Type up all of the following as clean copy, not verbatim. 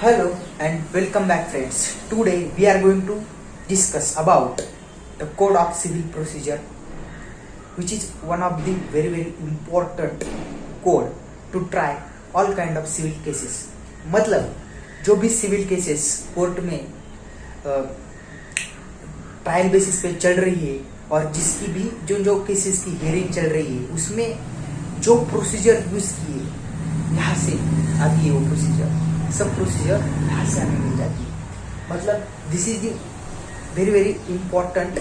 Hello and welcome back friends. Today we are going to discuss about the code of civil procedure, which is one of the very important code to try all kind of civil cases. मतलब जो भी civil cases court में trial basis पे चल रही है और जिसकी भी जो केसेस की हियरिंग चल रही है उसमें जो प्रोसीजर यूज किए यहाँ से आती है वो प्रोसीजर सब प्रोसीजर यहाँ से आने मिल जाती है. मतलब this is the very important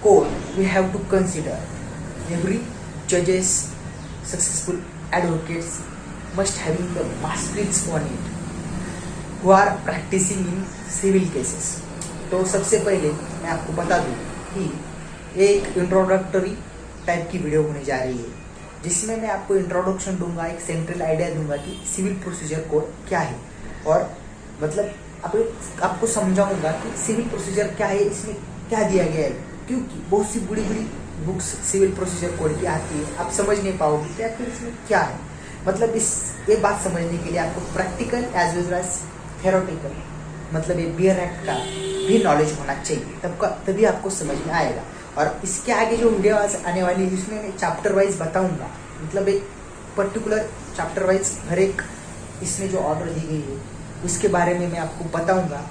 code we have to consider. Every judges, successful advocates must having the masteries on it who are practicing in civil cases. तो सबसे पहले मैं आपको बता दूं कि एक इंट्रोडक्टरी टाइप की वीडियो होने जा रही है जिसमें मैं आपको इंट्रोडक्शन दूंगा, एक सेंट्रल आइडिया दूंगा कि सिविल प्रोसीजर कोड क्या है और मतलब आपको समझाऊंगा कि सिविल प्रोसीजर क्या है, इसमें क्या दिया गया है. क्योंकि बहुत सी बड़ी बुक्स सिविल प्रोसीजर कोड की आती है, आप समझ नहीं पाओगे कि आखिर इसमें क्या है. मतलब ये बात समझने के लिए आपको practical as well as theoretical मतलब ये बियर एक्ट का भी नॉलेज होना चाहिए, तभी आपको समझ में आएगा. और इसके आगे जो वीडियो आने वाली है उसमें मैं चैप्टर वाइज बताऊंगा, मतलब एक पर्टिकुलर चैप्टर वाइज हर एक इसमें जो ऑर्डर दी गई है उसके बारे में मैं आपको बताऊंगा.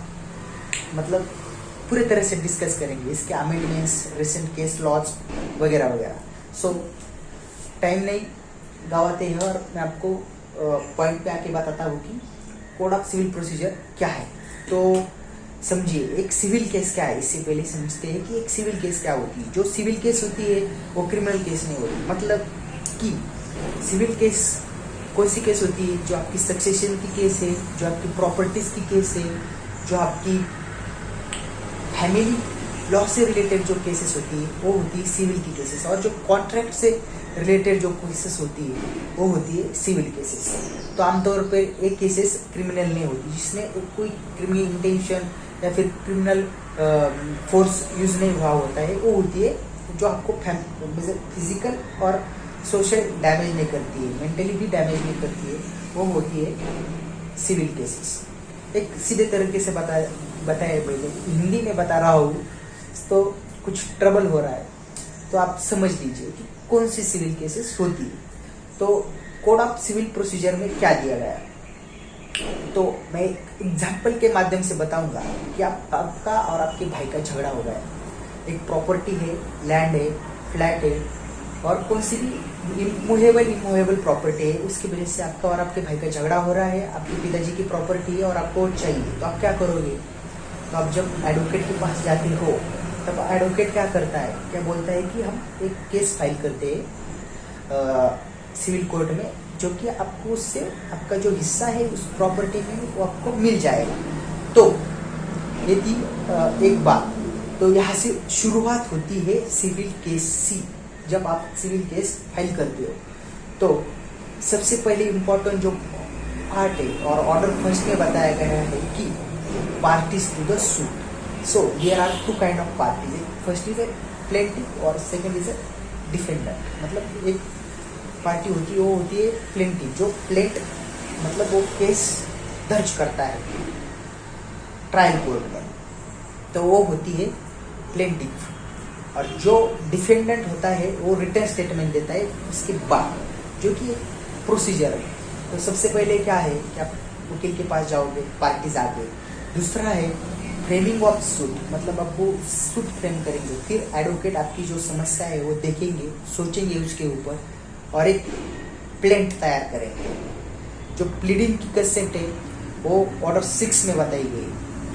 मतलब पूरे तरह से डिस्कस करेंगे इसके अमेंडमेंट्स, रिसेंट केस लॉज वगैरह वगैरह. सो टाइम नहीं गवाते हैं और मैं आपको पॉइंट पे आके बताता हूँ कि कोड ऑफ सिविल प्रोसीजर क्या है. तो समझिए एक सिविल केस क्या है. इससे पहले समझते हैं कि एक सिविल केस क्या होती है. जो सिविल केस होती है वो क्रिमिनल केस नहीं होती. मतलब कि सिविल केस कौन सी केस होती है? जो आपकी सक्सेशन की केस है, जो आपकी प्रॉपर्टीज की केस है, जो आपकी फैमिली लॉ से रिलेटेड जो केसेस होती है वो होती है सिविल की केसेस. और जो कॉन्ट्रैक्ट से रिलेटेड जो केसेस होती है वो होती है सिविल केसेस. तो आमतौर पर एक केसेस क्रिमिनल नहीं होती जिसमें कोई क्रिमिनल इंटेंशन या फिर क्रिमिनल फोर्स यूज नहीं हुआ होता है. वो होती है जो आपको फिजिकल और सोशल डैमेज नहीं करती है, मेंटली भी डैमेज नहीं करती है, वो होती है सिविल केसेस. एक सीधे तरीके से बताया पहले हिंदी में बता रहा हूँ तो कुछ ट्रबल हो रहा है तो आप समझ लीजिए कि कौन सी सिविल केसेस होती है. तो कोड ऑफ सिविल प्रोसीजर में क्या दिया गया है तो मैं एग्जाम्पल के माध्यम से बताऊंगा कि आपका और आपके भाई का झगड़ा हो गया. एक प्रॉपर्टी है, लैंड है, फ्लैट है और कौन सी भी इमूवेबल प्रॉपर्टी है, उसकी वजह से आपका और आपके भाई का झगड़ा हो रहा है. आपके पिताजी की प्रॉपर्टी है और आपको चाहिए तो आप क्या करोगे? तो आप जब एडवोकेट के पास जाते हो तब एडवोकेट क्या करता है, क्या बोलता है कि हम एक केस फाइल करते हैं सिविल कोर्ट में जो कि आपको उससे आपका जो हिस्सा है उस प्रॉपर्टी में वो आपको मिल जाएगा. तो ये थी एक बात. तो यहाँ से शुरुआत होती है सिविल केस सी. जब आप सिविल केस फाइल करते हो तो सबसे पहले इम्पोर्टेंट जो पार्ट है और ऑर्डर फर्स्ट में बताया गया है कि parties to the suit. So there are two kind of parties. First is a plaintiff और सेकंड इज ए डिफेंडर. मतलब एक पार्टी होती है वो होती है प्लेंटिफ, जो प्लेंट मतलब वो केस दर्ज करता है ट्रायल कोर्ट में, तो वो होती है प्लेंटिफ. और जो डिफेंडेंट होता है वो रिटर्न स्टेटमेंट देता है उसके बाद, जो कि एक प्रोसीजर है. तो सबसे पहले क्या है कि आप वकील के पास जाओगे, पार्टीज आगे. दूसरा है फ्रेमिंग ऑफ सूट, मतलब आप वो सूट फ्रेम करेंगे. फिर एडवोकेट आपकी जो समस्या है वो देखेंगे, सोचेंगे उसके ऊपर और एक प्लेंट तैयार करेंगे. जो प्लीडिंग की कंसेंट है वो ऑर्डर 6 में बताई गई.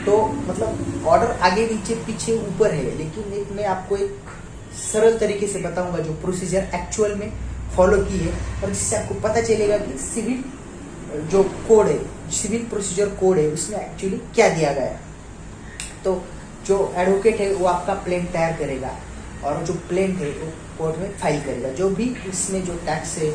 तो मतलब ऑर्डर आगे नीचे पीछे ऊपर है, लेकिन एक मैं आपको एक सरल तरीके से बताऊंगा जो प्रोसीजर एक्चुअल में फॉलो की है और जिससे आपको पता चलेगा कि सिविल जो कोड है, सिविल प्रोसीजर कोड है, उसमें एक्चुअली क्या दिया गया है. तो जो एडवोकेट है वो आपका प्लेंट तैयार करेगा और जो प्लेंट है वो कोर्ट में फाइल करेगा. जो भी इसमें जो टैक्स है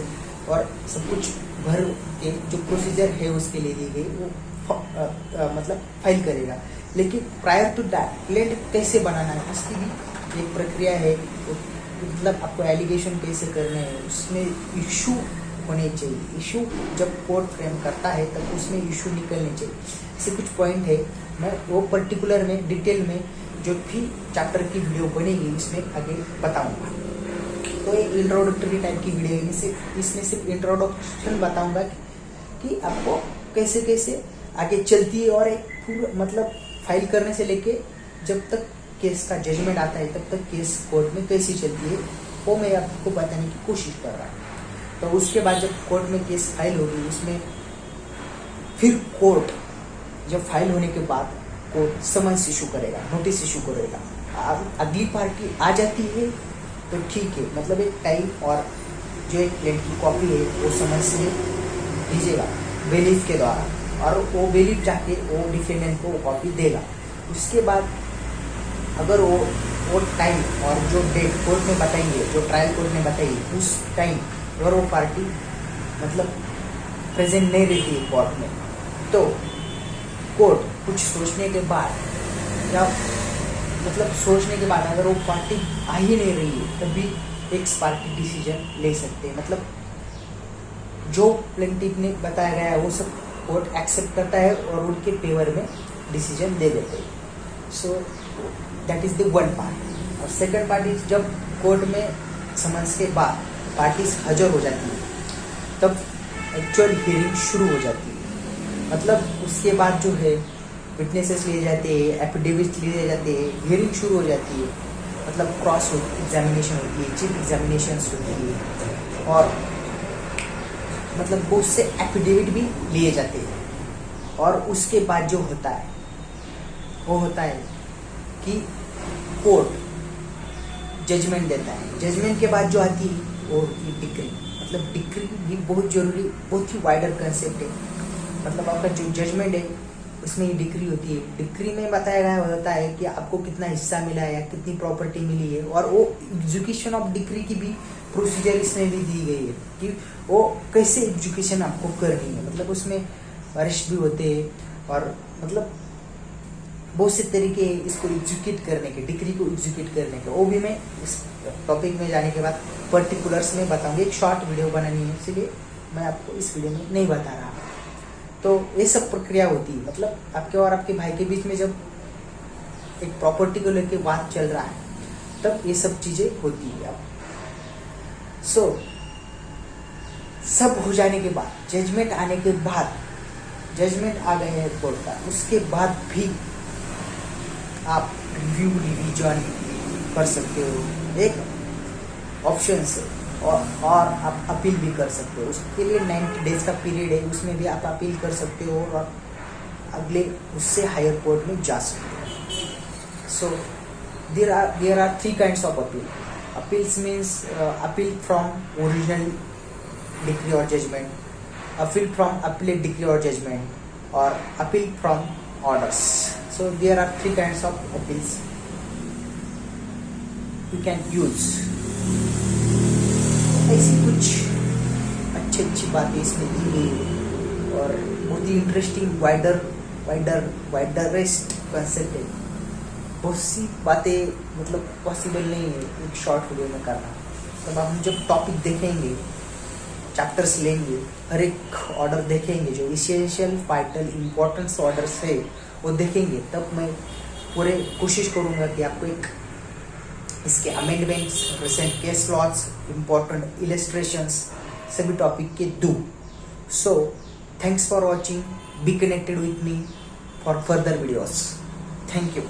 और सब कुछ भर के जो प्रोसीजर है उसके लिए दी गई वो मतलब फाइल करेगा. लेकिन प्रायर टू दैट प्लेंट कैसे बनाना है उसकी भी एक प्रक्रिया है. मतलब आपको एलिगेशन कैसे करने हैं, उसमें इशू होने चाहिए। इशू जब कोर्ट फ्रेम करता है तब उसमें इशू निकलने चाहिए। ऐसे कुछ पॉइंट है, मैं वो पर्टिकुलर में डिटेल में जो भी चैप्टर की वीडियो बनेगी इसमें आगे बताऊंगा। तो एक इंट्रोडक्टरी टाइप की वीडियो है, इसमें सिर्फ इंट्रोडक्शन बताऊंगा कि आपको कैसे कैसे आगे चलती है, और एक पूरा मतलब फाइल करने से लेके जब तक केस का जजमेंट आता है तब तक केस कोर्ट में कैसी चलती है वो मैं आपको बताने की कोशिश कर रहा हूँ। तो उसके बाद जब कोर्ट में केस फाइल होगी, उसमें फिर कोर्ट जब फाइल होने के बाद कोर्ट समन्स इशू करेगा, नोटिस इशू करेगा। अगली पार्टी आ जाती है तो ठीक है, मतलब एक टाइम और जो एक प्लेट की कॉपी है वो समन्स में दीजिएगा बेलीफ के द्वारा, और वो बेलीफ जाके वो डिफेंडेंट को कॉपी देगा। उसके बाद अगर वो टाइम और जो डेट कोर्ट में बताएंगे, जो ट्रायल कोर्ट में बताएगी, उस टाइम अगर वो पार्टी मतलब प्रेजेंट नहीं रहती है कोर्ट में, तो कोर्ट कुछ सोचने के बाद या मतलब सोचने के बाद अगर वो पार्टी आ ही नहीं रही है तभी एक्स पार्टी डिसीजन ले सकते हैं। मतलब जो प्लेंटिफ ने बताया गया है वो सब कोर्ट एक्सेप्ट करता है और उनके फेवर में डिसीजन दे देते हैं। So that is the one part. और सेकंड पार्ट इज जब कोर्ट में समन्स के बाद पार्टीज हाजिर हो जाती है तब एक्चुअल हियरिंग शुरू हो जाती है। मतलब उसके बाद जो है विटनेसेस लिए जाते हैं, एफिडेविट लिए जाते हैं, हियरिंग शुरू हो जाती है। मतलब क्रॉस एग्जामिनेशन होती है, चीफ एग्जामिनेशन होती है, और मतलब बहुत से एफिडेविट भी लिए जाते हैं। और उसके बाद जो होता है वो होता है कि कोर्ट जजमेंट देता है। जजमेंट के बाद जो आती है वो डिक्री। मतलब डिक्री भी बहुत जरूरी, बहुत ही वाइडर कंसेप्ट है। मतलब आपका जो जजमेंट है उसमें ही डिक्री होती है। डिक्री में बताया गया होता है कि आपको कितना हिस्सा मिला है या कितनी प्रॉपर्टी मिली है, और वो एग्जीक्यूशन ऑफ डिक्री की भी प्रोसीजर इसमें भी दी गई है कि वो कैसे एग्जीक्यूशन आपको करनी है। मतलब उसमें अरेस्ट भी होते हैं और मतलब बहुत से तरीके इसको एग्जीक्यूट करने के, डिक्री को एग्जीक्यूट करने के, वो भी मैं इस टॉपिक में जाने के बाद पर्टिकुलर्स में बताऊंगी। एक शॉर्ट वीडियो बनानी है, इसलिए मैं आपको इस वीडियो में नहीं बता रहा। तो ये सब प्रक्रिया होती है। मतलब आपके और आपके भाई के बीच में जब एक प्रॉपर्टी को लेके बात चल रहा है तब ये सब चीजें होती है। सो सब हो जाने के बाद, जजमेंट आने के बाद, जजमेंट आ गए हैं कोर्ट का, उसके बाद भी आप रिवीजन कर सकते हो। एक ऑप्शन से और आप अपील भी कर सकते हो। उसके लिए 90 डेज का पीरियड है, उसमें भी आप अपील कर सकते हो और अगले उससे हायर कोर्ट में जा सकते हो। So there are 3 kinds of appeal. Appeals means appeal from original decree और judgment, appeal from appellate decree और जजमेंट, और appeal from orders. So there are 3 kinds of appeals you can use. ऐसी कुछ अच्छी बातें इसमें दी गई है और बहुत ही इंटरेस्टिंग वाइडरेस्ट कंसेप्ट है। बहुत सी बातें मतलब पॉसिबल नहीं है एक शॉर्ट वीडियो में करना। तब हम जब टॉपिक देखेंगे, चैप्टर्स लेंगे, हर एक ऑर्डर देखेंगे, जो इसेंशियल वाइटल इम्पोर्टेंस ऑर्डर्स है वो देखेंगे, तब मैं पूरे कोशिश करूँगा कि आपको एक इसके amendments, recent case laws, important illustrations सभी टॉपिक के दूँ। So thanks for watching, be connected with me for further videos. Thank you.